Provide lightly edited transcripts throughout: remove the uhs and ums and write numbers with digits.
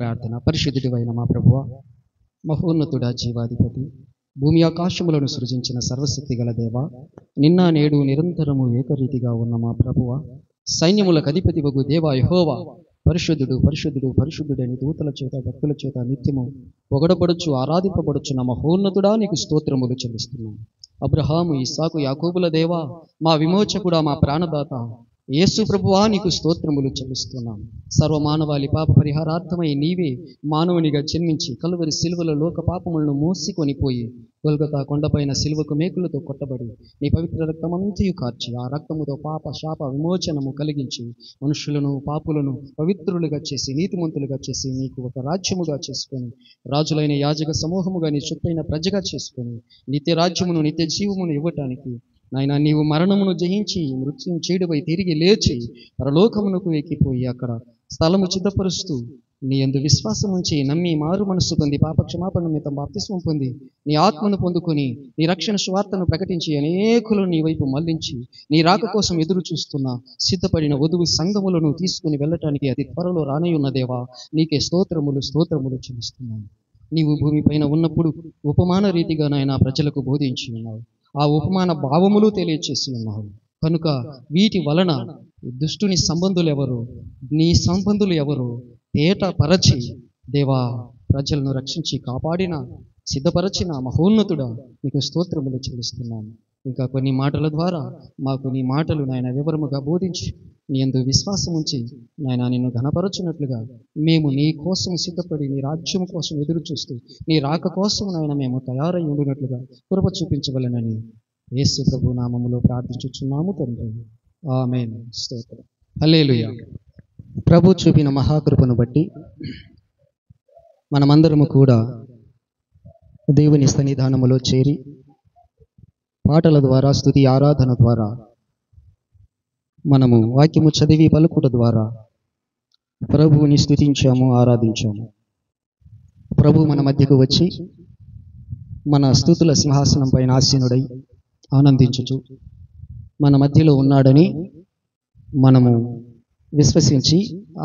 ప్రార్థన. పరిశుద్ధుడైన మా ప్రభువ, మహోన్నతుడా, జీవాధిపతి, భూమి ఆకాశములను సృజించిన సర్వశక్తి గల దేవ, నిన్న నేడు నిరంతరము ఏకరీతిగా ఉన్న మా ప్రభువ, సైన్యములకు అధిపతివగు దేవ యెహోవా, పరిశుద్ధుడు పరిశుద్ధుడు పరిశుద్ధుడని దూతల చేత భక్తుల చేత నిత్యము పొగడబడుచు ఆరాధింపబడుచున్న మహోన్నతుడా, నీకు స్తోత్రములు చెల్లిస్తున్నాం. అబ్రహాము, ఇస్సాకు, యాకోబుల దేవా, మా విమోచకుడా, మా ప్రాణదాత యేసు ప్రభువా, నీకు స్తోత్రములు చెల్లిస్తున్నాం. సర్వమానవాళి పాప పరిహారార్థమై నీవే మానవునిగా జన్మించి కలువరి సిలువలో లోక పాపములను మోసికొని పోయి గొల్గొతా కొండపైన సిలువకు మేకులతో కొట్టబడి నీ పవిత్ర రక్తమంతయు కార్చి ఆ రక్తముతో పాప శాప విమోచనము కలిగించి మనుషులను పాపులను పవిత్రులుగా చేసి నీతిమంతులుగా చేసి నీకు ఒక రాజ్యముగా చేసుకొని రాజులైన యాజక సమూహముగా నీ చుట్టైన ప్రజగా చేసుకొని నిత్య రాజ్యమును నిత్య జీవమును ఇవ్వటానికి నాయన నీవు మరణమును జయించి మృత్యును చీడుపై తిరిగి లేచి పరలోకమునకు ఎక్కిపోయి అక్కడ స్థలము సిద్ధపరుస్తూ నీ యందు విశ్వాసం ఉంచి నమ్మి మారు మనస్సు పొంది పాపక్షమాపణ నిమిత్తం బాప్తిస్మం పొంది నీ ఆత్మను పొందుకొని నీ రక్షణ స్వార్థను ప్రకటించి అనేకులను నీ వైపు మళ్లించి నీ రాక కోసం ఎదురు చూస్తున్న సిద్ధపడిన వధువు సంఘములను తీసుకుని వెళ్ళటానికి అతి త్వరలో రానయ్యున్న దేవా, నీకే స్తోత్రములు చెల్లిస్తున్నాను. నీవు భూమిపైన ఉన్నప్పుడు ఉపమాన రీతిగా నాయన ప్రజలకు బోధించి ఉన్నావు. ఆ ఉపమాన భావములు తెలియచేసి ఉన్నావు. కనుక వీటి వలన దుష్టుని సంబంధులు ఎవరు, నీ సంబంధులు ఎవరు తేటపరచి దేవా ప్రజలను రక్షించి కాపాడిన సిద్ధపరచిన మహోన్నతుడా, నీకు స్తోత్రములు చెల్లిస్తున్నాను. ఇంకా కొన్ని మాటల ద్వారా మాకు నీ మాటలు నాయన వివరముగా బోధించి నీ యందు విశ్వాసం ఉంచి నాయన నిన్ను ఘనపరచున్నట్లుగా మేము నీ కోసం సిద్ధపడి నీ రాజ్యం కోసం ఎదురు చూస్తూ నీ రాక కోసం నాయన మేము తయారై ఉండినట్లుగా కృప చూపించవలెనని యేసు ప్రభు నామములో ప్రార్థించుచున్నాము తండ్రి, ఆమేన్. స్తోత్రం. హల్లెలూయా. ప్రభు చూపిన మహాకృపను బట్టి మనమందరము కూడా దేవుని సన్నిధానములో చేరి పాటల ద్వారా స్తుతి ఆరాధన ద్వారా మనము వాక్యము చదివి పలుకుట ద్వారా ప్రభువుని స్తుతించాము, ఆరాధించాము. ప్రభు మన మధ్యకు వచ్చి మన స్తుతుల సింహాసనం పైన ఆసీనుడై ఆనందించుచు మన మధ్యలో ఉన్నాడని మనము విశ్వసించి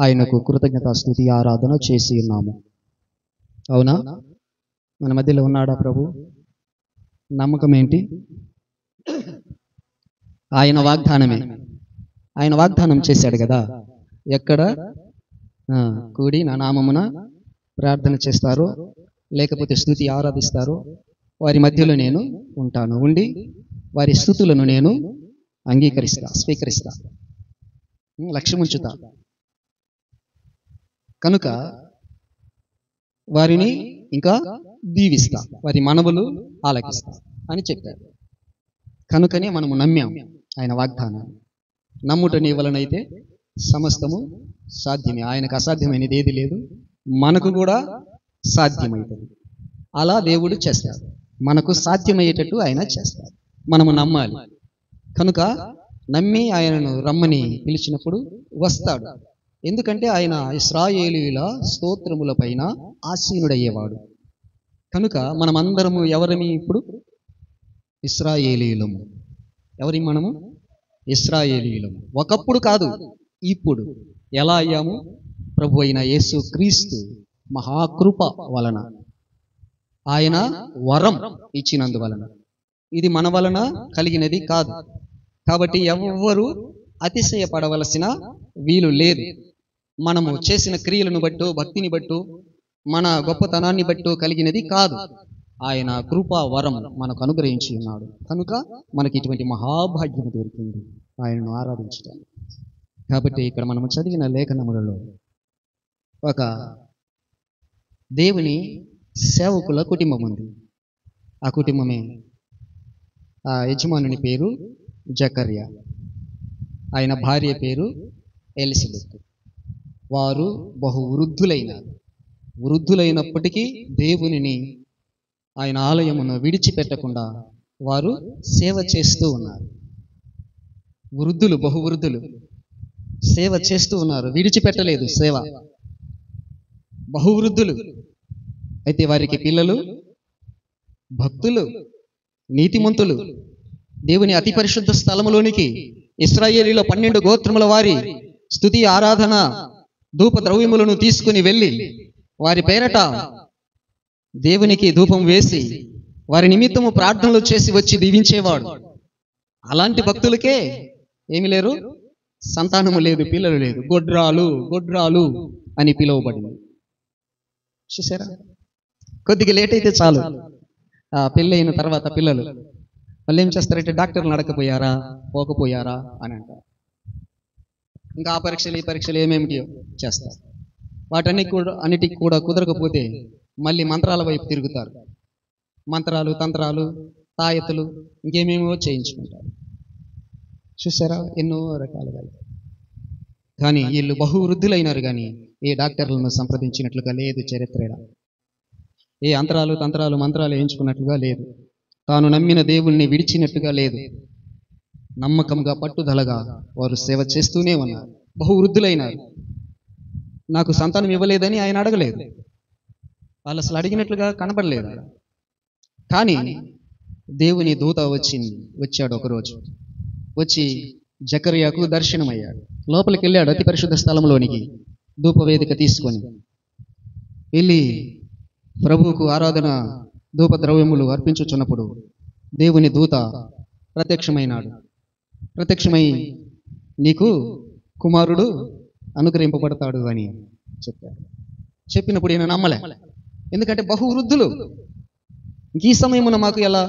ఆయనకు కృతజ్ఞతా స్తుతి ఆరాధన చేసి ఉన్నాము. అవునా? మన మధ్యలో ఉన్నాడా ప్రభు? నమ్మకం ఏంటి? ఆయన వాగ్దానమే. ఆయన వాగ్దానం చేశాడు కదా, ఎక్కడ కూడి నా నామమున ప్రార్థన చేస్తారో లేకపోతే స్తుతి ఆరాధిస్తారో వారి మధ్యలో నేను ఉంటాను, ఉండి వారి స్తుతులను నేను అంగీకరిస్తా, స్వీకరిస్తా, లక్ష్యముంచుతా. కనుక వారిని ఇంకా దీవిస్తా, వారి మనవులు ఆలకిస్తా అని చెప్పారు. కనుకనే మనము నమ్మాం ఆయన వాగ్దానాన్ని. నమ్ముట నీ వలనైతే సమస్తము సాధ్యమే. ఆయనకు అసాధ్యమైనది ఏది లేదు, మనకు కూడా సాధ్యమవుతుంది. అలా దేవుడు చేస్తాడు, మనకు సాధ్యమయ్యేటట్టు ఆయన చేస్తాడు. మనము నమ్మాలి. కనుక నమ్మి ఆయనను రమ్మని పిలిచినప్పుడు వస్తాడు. ఎందుకంటే ఆయన ఇశ్రాయేలీయుల స్తోత్రముల పైన ఆసీనుడయ్యేవాడు. కనుక మనమందరము ఎవరమి? ఇప్పుడు ఇశ్రాయేలీయులము. ఎవరి? మనము ఇశ్రాయేలీయులము. ఒకప్పుడు కాదు, ఇప్పుడు. ఎలా అయ్యాము? ప్రభు అయిన యేసు క్రీస్తు మహాకృప వలన, ఆయన వరం ఇచ్చినందువలన. ఇది మన వలన కలిగినది కాదు. కాబట్టి ఎవ్వరూ అతిశయపడవలసిన వీలు లేదు. మనము చేసిన క్రియలను బట్టో భక్తిని బట్టో మన గొప్పతనాన్ని బట్టో కలిగినది కాదు. ఆయన కృపా వరం మనకు అనుగ్రహించి ఉన్నాడు. కనుక మనకి ఇటువంటి మహాభాగ్యం దొరికింది ఆయనను ఆరాధించడం. కాబట్టి ఇక్కడ మనము చదివిన లేఖనములలో ఒక దేవుని సేవకుల కుటుంబం ఉంది. ఆ కుటుంబమే, ఆ యజమానుని పేరు జకర్యా, ఆయన భార్య పేరు ఎలిసబెత్. వారు బహు వృద్ధులైనప్పటికీ దేవునిని ఆయన ఆలయమును విడిచిపెట్టకుండా వారు సేవ చేస్తూ ఉన్నారు. బహువృద్ధులు సేవ చేస్తూ ఉన్నారు, విడిచిపెట్టలేదు సేవ. బహువృద్ధులు అయితే వారికి పిల్లలు భక్తులు, నీతిమంతులు. దేవుని అతి పరిశుద్ధ స్థలములోనికి ఇశ్రాయేలీయుల 12 గోత్రముల వారి స్తుతి ఆరాధన ధూప ద్రవ్యములను తీసుకుని వెళ్ళి వారి పేరట దేవునికి ధూపం వేసి వారి నిమిత్తము ప్రార్థనలు చేసి వచ్చి దీవించేవాడు. అలాంటి భక్తులకే ఏమి లేరు, సంతానము లేదు, పిల్లలు లేదు, గొడ్రాలు అని పిలువబడింది. చూసారా? కొద్దిగా లేట్ అయితే చాలు, పెళ్ళి అయిన తర్వాత పిల్లలు వాళ్ళు ఏం చేస్తారంటే డాక్టర్లు నడకపోయారా పోకపోయారా అని అంటారు. ఇంకా ఆ పరీక్షలు ఈ పరీక్షలు ఏమేమిటి చేస్తారు. అన్నిటికి కూడా కుదరకపోతే మళ్ళీ మంత్రాల వైపు తిరుగుతారు. మంత్రాలు, తంత్రాలు, తాయెత్తులు ఇంకేమేమో చేయించుకుంటారు. చూసారా? ఎన్నో రకాలుగా. కానీ వీళ్ళు బహువృద్ధులైనారు, కానీ ఏ డాక్టర్లను సంప్రదించినట్లుగా లేదు చరిత్ర. ఏ తంత్రాలు మంత్రాలు వేయించుకున్నట్లుగా లేదు. తాను నమ్మిన దేవుణ్ణి విడిచినట్టుగా లేదు. నమ్మకంగా పట్టుదలగా వారు సేవ చేస్తూనే ఉన్నారు. బహువృద్ధులైనారు. నాకు సంతానం ఇవ్వలేదని ఆయన అడగలేదు. వాళ్ళు అసలు అడిగినట్లుగా కనబడలేదు. కానీ దేవుని దూత వచ్చాడు ఒకరోజు. వచ్చి జకర్యాకు దర్శనమయ్యాడు. లోపలికి వెళ్ళాడు, అతి పరిశుద్ధ స్థలంలోనికి ధూపవేదిక తీసుకొని వెళ్ళి ప్రభువుకు ఆరాధన ధూప ద్రవ్యములు అర్పించుచున్నప్పుడు దేవుని దూత ప్రత్యక్షమై నీకు కుమారుడు అనుగ్రహింపబడతాడు అని చెప్పాడు. చెప్పినప్పుడు ఈయన నమ్మలే. ఎందుకంటే బహువృద్ధులు, ఈ సమయమున మాకు ఎలా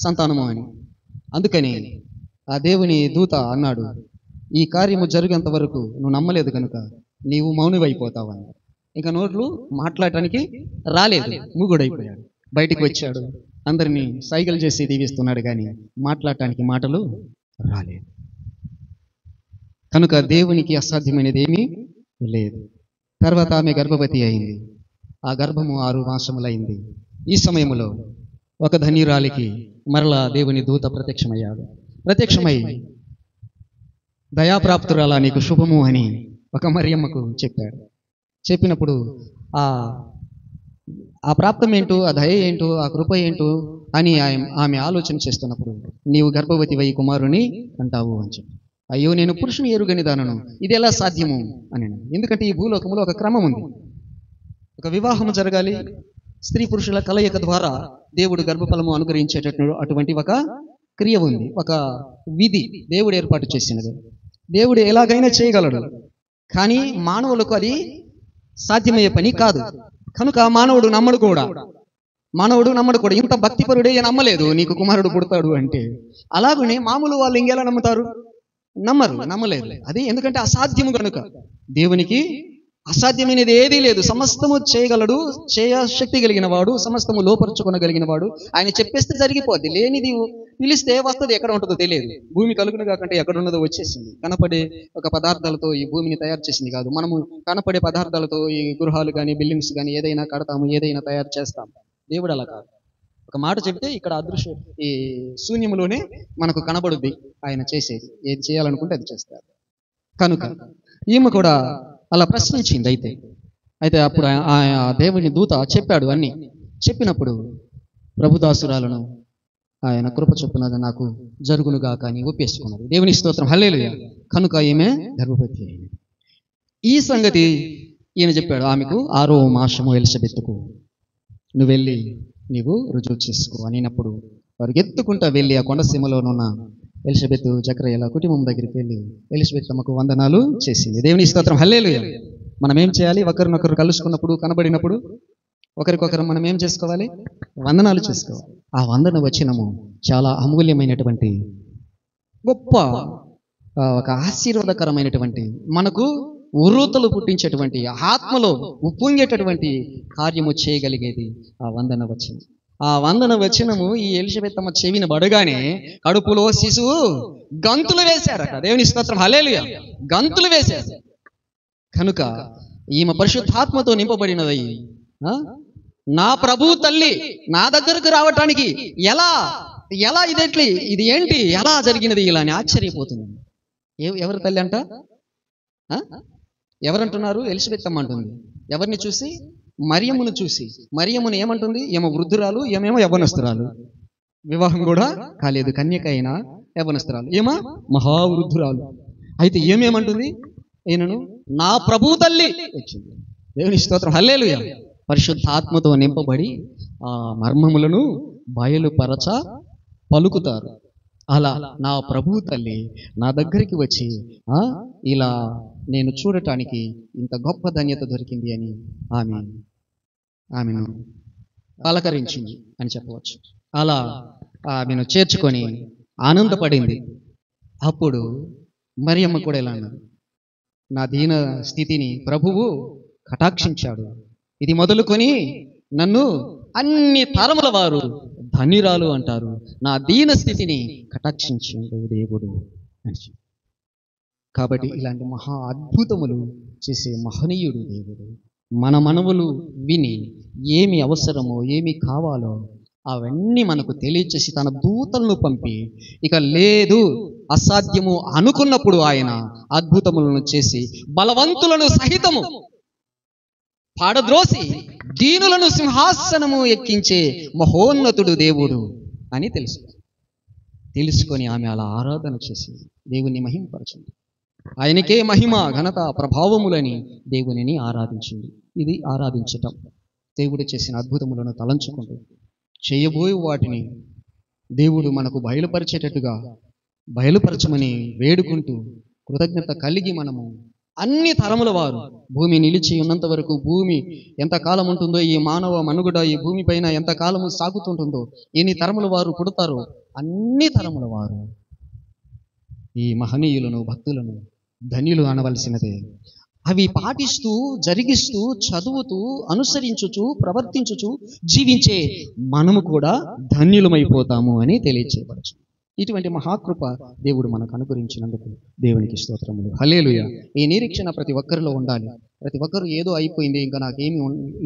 సంతానము అని. అందుకని ఆ దేవుని దూత అన్నాడు, ఈ కార్యము జరిగేంత వరకు నువ్వు నమ్మలేదు కనుక నీవు మౌనివైపోతావు అని. ఇంకా నోట్లు మాట్లాడటానికి రాలేదు, మూగుడైపోయాడు. బయటికి వచ్చాడు, అందరినీ సైగలు చేసి దీవిస్తున్నాడు, కానీ మాట్లాడటానికి మాటలు రాలేదు. కనుక దేవునికి అసాధ్యమైనది ఏమీ లేదు. తర్వాత ఆమె గర్భవతి అయింది. ఆ గర్భము 6 మాసములైంది. ఈ సమయంలో ఒక ధన్యురాలికి మరలా దేవుని దూత ప్రత్యక్షమై దయాప్రాప్తురాలా నీకు శుభము అని ఒక మరియమ్మకు చెప్పాడు. చెప్పినప్పుడు ఆ ప్రాప్తం ఏంటో, ఆ దయ ఏంటో, ఆ కృప ఏంటో అని ఆమె ఆలోచన చేస్తున్నప్పుడు నీవు గర్భవతివై కుమారుని అంటావు అని చెప్పి, అయ్యో నేను పురుషుని ఎరుగని దానను, ఇది ఎలా సాధ్యము అని. ఎందుకంటే ఈ భూలోకంలో ఒక క్రమం ఉంది. ఒక వివాహము జరగాలి, స్త్రీ పురుషుల కలయిక ద్వారా దేవుడు గర్భఫలము అనుగ్రహించేటట్టు అటువంటి ఒక క్రియ ఉంది, ఒక విధి దేవుడు ఏర్పాటు చేసినది. దేవుడు ఎలాగైనా చేయగలడు, కానీ మానవులకు అది సాధ్యమయ్యే పని కాదు. కనుక మానవుడు నమ్మడు కూడా. ఇంత భక్తిపరుడే నమ్మలేదు నీకు కుమారుడు పుడతాడు అంటే. అలాగనే మామూలు వాళ్ళు ఇంకెలా నమ్ముతారు? నమ్మలేదు. అది ఎందుకంటే అసాధ్యము కనుక. దేవునికి అసాధ్యమైనది ఏదీ లేదు. సమస్తము చేయగలడు, శక్తి కలిగిన వాడు, సమస్తము లోపరుచుకొనగలిగిన వాడు. ఆయన చెప్పేస్తే జరిగిపోద్ది. లేనిది పిలిస్తే వస్తుంది, ఎక్కడ ఉంటుందో తెలియదు. భూమి కలుగును కాకంటే ఎక్కడ ఉన్నదో వచ్చేసింది. కనపడే ఒక పదార్థాలతో ఈ భూమిని తయారు చేసింది కాదు. మనము కనపడే పదార్థాలతో ఈ గృహాలు కానీ బిల్డింగ్స్ కానీ ఏదైనా కడతాము, ఏదైనా తయారు చేస్తాము. దేవుడు అలా కాదు. ఒక మాట చెప్తే ఇక్కడ ఈ శూన్యములోనే మనకు కనబడుద్ది ఆయన చేసేది. ఏది చేయాలనుకుంటే అది చేస్తారు. కనుక ఈమె కూడా అలా ప్రశ్నించింది. అయితే అప్పుడు ఆ దేవుని దూత చెప్పాడు అన్ని. చెప్పినప్పుడు ప్రభుదాసురాలను ఆయన కృప చొప్పున నాకు జరుగునుగా కానీ ఒప్పేసుకున్నది. దేవుని స్తోత్రం, హల్లెలూయా. కనుక ఈమె గర్భవతి అయింది. ఈ సంగతి ఈయన చెప్పాడు ఆమెకు. 6వ మాసము ఎలిజబెత్తుకు నువ్వు వెళ్ళి నీవు రుజువు చేసుకో అనినప్పుడు వారు ఎత్తుకుంటా వెళ్ళి ఆ కొండసీమలోనున్న ఎలిజబెత్ జకర్యాల కుటుంబం దగ్గరికి వెళ్ళి ఎలిజబెత్ తమకు వందనాలు చేసింది. దేవుని స్తోత్రం, హల్లెలూయా. మనం ఏం చేయాలి? ఒకరినొకరు కలుసుకున్నప్పుడు, కనబడినప్పుడు ఒకరికొకరు మనం ఏం చేసుకోవాలి? వందనాలు చేసుకోవాలి. ఆ వందన వచనము చాలా అమూల్యమైనటువంటి గొప్ప ఒక ఆశీర్వాదకరమైనటువంటి, మనకు ఉర్రూతలు పుట్టించేటువంటి, ఆత్మలో ఉప్పొంగేటటువంటి కార్యము చేయగలిగేది ఆ వందన వచనం. ఆ వందన వచనము ఈ ఎలిజబెత్ అమ్మ చెవిన పడగానే కడుపులో శిశువు గంతులు వేశారట. దేవుని స్తోత్రం, హల్లెలూయా. గంతులు వేశారు. కనుక ఈమె పరిశుద్ధాత్మతో నింపబడినదై నా ప్రభు తల్లి నా దగ్గరకు రావటానికి ఎలా ఇది ఏంటి, ఎలా జరిగినది ఇలా అని ఆశ్చర్యపోతుంది. ఎవరి తల్లి అంట? ఎవరంటున్నారు? ఎలిజబెత్ అమ్మ అంటుంది. ఎవరిని చూసి? మరియమ్మును చూసి. మరియమ్మును ఏమంటుంది? ఏమో వృద్ధురాలు, ఏమేమో యవ్వనస్తురాలు. వివాహం కూడా కాలేదు, కన్యక అయినా యవ్వనస్తురాలు. ఏమో మహావృద్ధురాలు. అయితే ఏమేమంటుంది? ఈయనను నా ప్రభు తల్లి వచ్చింది. దేవుని స్తోత్రం, హల్లెలూయా. పరిశుద్ధాత్మతో నింపబడి ఆ మర్మములను బయలుపరచ పలుకుతారు. అలా నా ప్రభు తల్లి నా దగ్గరికి వచ్చి ఇలా నేను చూడటానికి ఇంత గొప్ప ధన్యత దొరికింది అని ఆమెను పలకరించింది అని చెప్పవచ్చు. అలా ఆమెను చేర్చుకొని ఆనందపడింది. అప్పుడు మరియమ్మ కూడా ఇలా అన్నది, నా దీన స్థితిని ప్రభువు కటాక్షించాడు. ఇది మొదలుకొని నన్ను అన్ని తరముల వారు ధన్యురాలు అంటారు. నా దీన స్థితిని కటాక్షించాడు దేవుడు అని. కాబట్టి ఇలాంటి మహా అద్భుతములు చేసే మహనీయుడు దేవుడు. మన మనవులు విని ఏమి అవసరమో ఏమి కావాలో అవన్నీ మనకు తెలియచేసి తన దూతలను పంపి ఇక లేదు అసాధ్యము అనుకున్నప్పుడు ఆయన అద్భుతములను చేసి బలవంతులను సహితము పాడద్రోసి దీనులను సింహాసనము ఎక్కించే మహోన్నతుడు దేవుడు అని తెలుసుకొని ఆమె అలా ఆరాధన చేసి దేవుని మహిమపరచింది. ఆయనకే మహిమ ఘనత ప్రభావములని దేవునిని ఆరాధించింది. ఇది ఆరాధించటం. దేవుడు చేసిన అద్భుతములను తలంచుకుంటూ చేయబోయే వాటిని దేవుడు మనకు బయలుపరచమని వేడుకుంటూ కృతజ్ఞత కలిగి మనము అన్ని తరముల వారు భూమి నిలిచి ఉన్నంత వరకు, భూమి ఎంతకాలం ఉంటుందో, ఈ మానవ మనుగడ ఈ భూమి పైన ఎంతకాలము సాగుతుంటుందో, ఎన్ని తరముల వారు పుడతారో అన్ని తరముల వారు ఈ మహనీయులను భక్తులను ధన్యులు అనవలసినదే. అవి పాటిస్తూ జరిగిస్తూ చదువుతూ అనుసరించుచు ప్రవర్తించుచు జీవించే మనము కూడా ధన్యులమైపోతాము అని తెలియచేయవచ్చు. ఇటువంటి మహాకృప దేవుడు మనకు అనుగ్రహించినందుకు దేవునికి స్తోత్రములు. హల్లెలూయా. ఈ నిరీక్షణ ప్రతి ఒక్కరిలో ఉండాలి. ప్రతి ఒక్కరు ఏదో అయిపోయింది ఇంకా నాకేమీ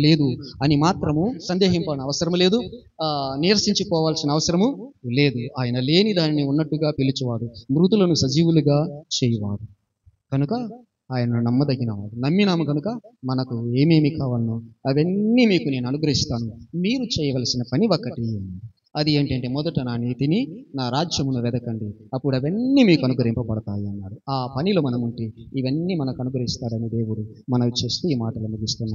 లేదు అని మాత్రము సందేహింపని అవసరం లేదు, నీరసించిపోవాల్సిన అవసరము లేదు. ఆయన లేని దానిని ఉన్నట్టుగా పిలిచేవాడు, మృతులను సజీవులుగా చేయువాడు కనుక ఆయన నమ్మదగినవాడు. నమ్మినాము కనుక మనకు ఏమేమి కావాలనో అవన్నీ మీకు నేను అనుగ్రహిస్తాను. మీరు చేయవలసిన పని ఒకటి, అది ఏంటంటే మొదట నా నీతిని నా రాజ్యమును వెదకండి, అప్పుడు అవన్నీ మీకు అనుగ్రహింపబడతాయి అన్నాడు. ఆ పనిలో మనం ఉంటే ఇవన్నీ మనకు అనుగ్రహిస్తాడని దేవుడు మనవి చేస్తూ ఈ మాటలు ముగిస్తున్న